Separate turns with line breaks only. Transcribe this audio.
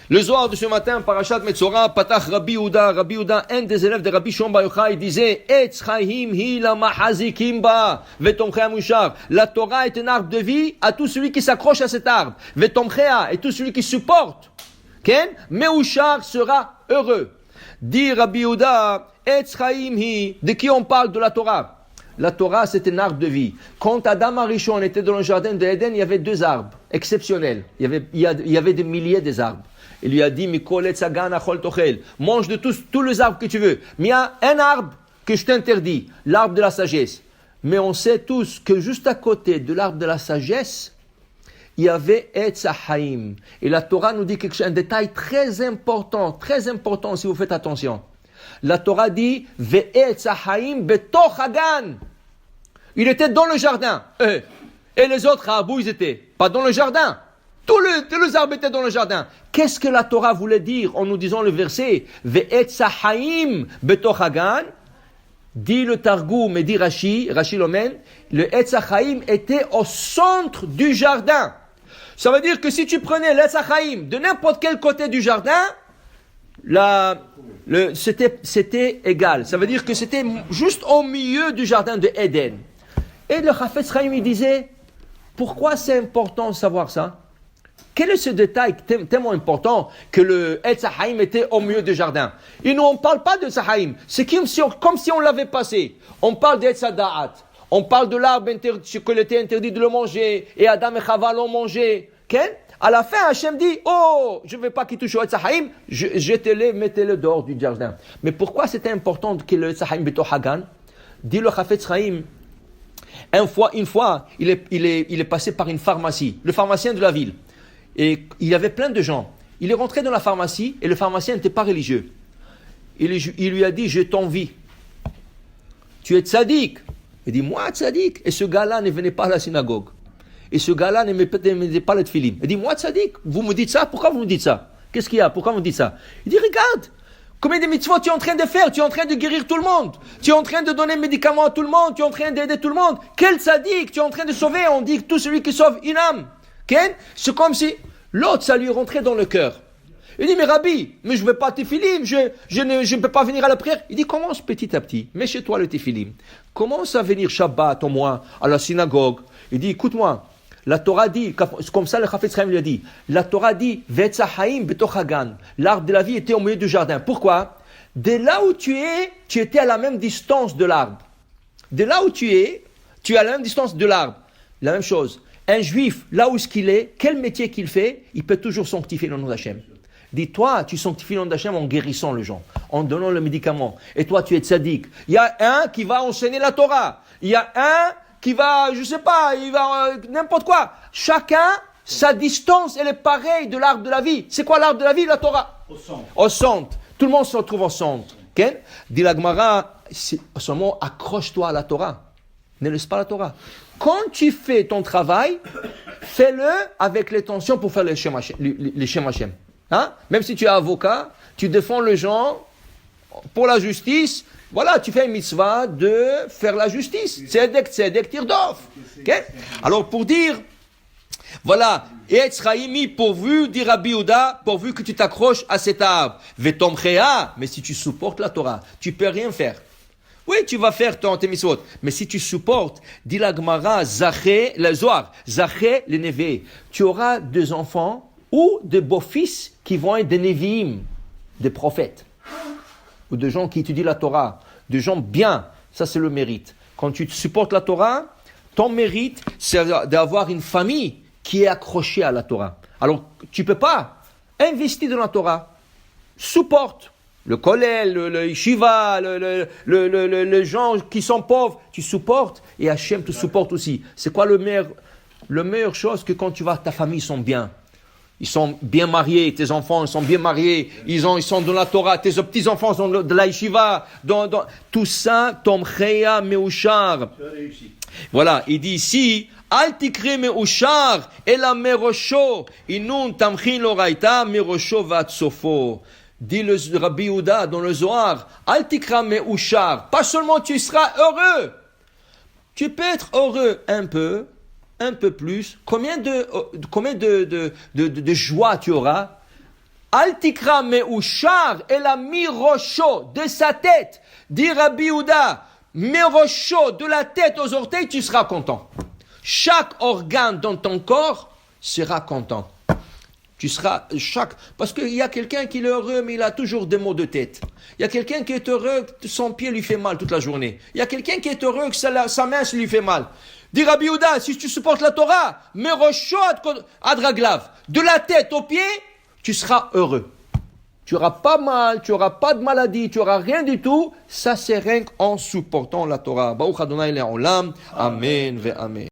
Le Zohar de ce matin, Parashat Metzora, Patach Rabbi Yehuda, un des élèves de Rabbi Shimon Bar Yochai, disait, Etz Chaim hi la mahazikim ba, vetomchea mushar. La Torah est un arbre de vie à tout celui qui s'accroche à cet arbre. Vetomchea, et tout celui qui supporte. Ken, meushar sera heureux. Dit Rabbi Yehuda, Etz Chaim hi, de qui on parle de la Torah? La Torah, c'est un arbre de vie. Quand Adam Arishon était dans le jardin de Éden, il y avait 2 arbres exceptionnels. Il y avait des milliers d'arbres. Il lui a dit, mange de tous les arbres que tu veux. Mais il y a un arbre que je t'interdis, l'arbre de la sagesse. Mais on sait tous que juste à côté de l'arbre de la sagesse, il y avait Etz Haïm. Et la Torah nous dit un détail très important si vous faites attention. La Torah dit, Ve'etz Haïm betoch hagan. Il était dans le jardin. Et les autres arbres, ils étaient pas dans le jardin. Tous les arbres étaient dans le jardin. Qu'est-ce que la Torah voulait dire en nous disant le verset Ve'etz Haïm betoch hagan? Dit le Targum et dit Rashi l'Omen, le Etz Haïm était au centre du jardin. Ça veut dire que si tu prenais l'Etz Haïm de n'importe quel côté du jardin, c'était égal. Ça veut dire que c'était juste au milieu du jardin de Éden. Et le Chafetz Chaim, il disait, pourquoi c'est important de savoir ça? Quel est ce détail tellement important que le Etz Haïm était au milieu du jardin? Et nous, on ne parle pas de Etz Haïm. C'est comme si on l'avait passé. On parle d'Etz Da'at. On parle de l'arbre qu'il était interdit de le manger. Et Adam et Chava l'ont mangé. Okay? À la fin, Hachem dit, je ne veux pas qu'il touche au Etz Haïm. Jetez-le, mettez-le dehors du jardin. Mais pourquoi c'était important que le Etz Haïm betoch hagan? Dit le Chafetz Chaim. Une fois, il est passé par une pharmacie. Le pharmacien de la ville. Et il y avait plein de gens. Il est rentré dans la pharmacie et le pharmacien n'était pas religieux. Il lui a dit, je t'envie. Tu es tzaddik. Il dit, moi tzaddik. Et ce gars-là ne venait pas à la synagogue. Et ce gars-là ne mettait pas le tfilim. Il dit, moi tzaddik. Vous me dites ça? Pourquoi vous me dites ça? Qu'est-ce qu'il y a? Pourquoi vous me dites ça? Il dit, regarde. Combien de mitzvot tu es en train de faire? Tu es en train de guérir tout le monde. Tu es en train de donner médicaments à tout le monde. Tu es en train d'aider tout le monde. Quel tzaddik? Tu es en train de sauver. On dit que tout celui qui sauve une âme. C'est comme si l'autre, ça lui rentrait dans le cœur. Il dit, mais Rabbi, mais je ne veux pas tefillim, je ne peux pas venir à la prière. Il dit, commence petit à petit, mets chez toi le tefillim. Commence à venir Shabbat au moins à la synagogue. Il dit, écoute-moi, la Torah dit, comme ça le Chafetz Chaim lui a dit, la Torah dit, Ve'etz Haïm betoch hagan. L'arbre de la vie était au milieu du jardin. Pourquoi? De là où tu étais à la même distance de l'arbre. De là où tu es à la même distance de l'arbre. La même chose. Un juif, là où est-ce qu'il est, quel métier qu'il fait, il peut toujours sanctifier le nom d'Hachem. Dis-toi, tu sanctifies le nom d'Hachem en guérissant les gens, en donnant le médicament. Et toi, tu es tzaddik. Il y a un qui va enseigner la Torah. Il y a un qui va, il va n'importe quoi. Chacun, sa distance, elle est pareille de l'arbre de la vie. C'est quoi l'arbre de la vie? La Torah. Au centre. Tout le monde se retrouve au centre. Okay? Dit la Gemara, seulement accroche-toi à la Torah. Ne laisse pas la Torah. Quand tu fais ton travail, fais-le avec l'intention pour faire les Shem Hashem. Hein? Même si tu es avocat, tu défends les gens pour la justice. Voilà, tu fais une mitzvah de faire la justice. Tzedek, tirdof. Okay? Alors pour dire, voilà, Etz Chaïmi pourvu, dit Rabbi Yehuda, pourvu que tu t'accroches à cet arbre. Vetomchea, mais si tu supportes la Torah, tu peux rien faire. Oui, tu vas faire tes mitzvot. Mais si tu supportes, dit la Gemara, Zaché, le Zohar, Zaché, le Nevé, tu auras 2 enfants ou des beaux-fils qui vont être des Nevi'im, des prophètes, ou des gens qui étudient la Torah, des gens bien. Ça, c'est le mérite. Quand tu supportes la Torah, ton mérite, c'est d'avoir une famille qui est accrochée à la Torah. Alors, tu peux pas investir dans la Torah. Supporte. Le kollel, le yeshiva, les gens qui sont pauvres, tu supportes et Hachem te supporte aussi. C'est quoi le meilleure chose que quand tu vois ta famille sont bien? Ils sont bien mariés, tes enfants sont bien mariés, ils sont dans la Torah, tes petits-enfants sont de la yeshiva, tout ça, tomcheya meushar. Voilà, il dit ici, al tikre meushar, ela merosho, inun tamchin loraita, merosho vatsofo. Dit le Rabbi Yehuda dans le Zohar, al tikra meushar, pas seulement tu seras heureux, tu peux être heureux un peu plus. Combien de joie tu auras Altikra meushar ela mirosho, de sa tête. Dit Rabbi Yehuda, mirosho, de la tête aux orteils, tu seras content. Chaque organe dans ton corps sera content. Tu seras parce qu'il y a quelqu'un qui est heureux, mais il a toujours des maux de tête. Il y a quelqu'un qui est heureux, que son pied lui fait mal toute la journée. Il y a quelqu'un qui est heureux, que sa main lui fait mal. Dis Rabbi Yehuda, si tu supportes la Torah, merosho adraglav, de la tête aux pieds, tu seras heureux. Tu n'auras pas mal, tu n'auras pas de maladie, tu n'auras rien du tout. Ça, c'est rien qu'en supportant la Torah. Baruch Adonai le'olam. Amen ve amen.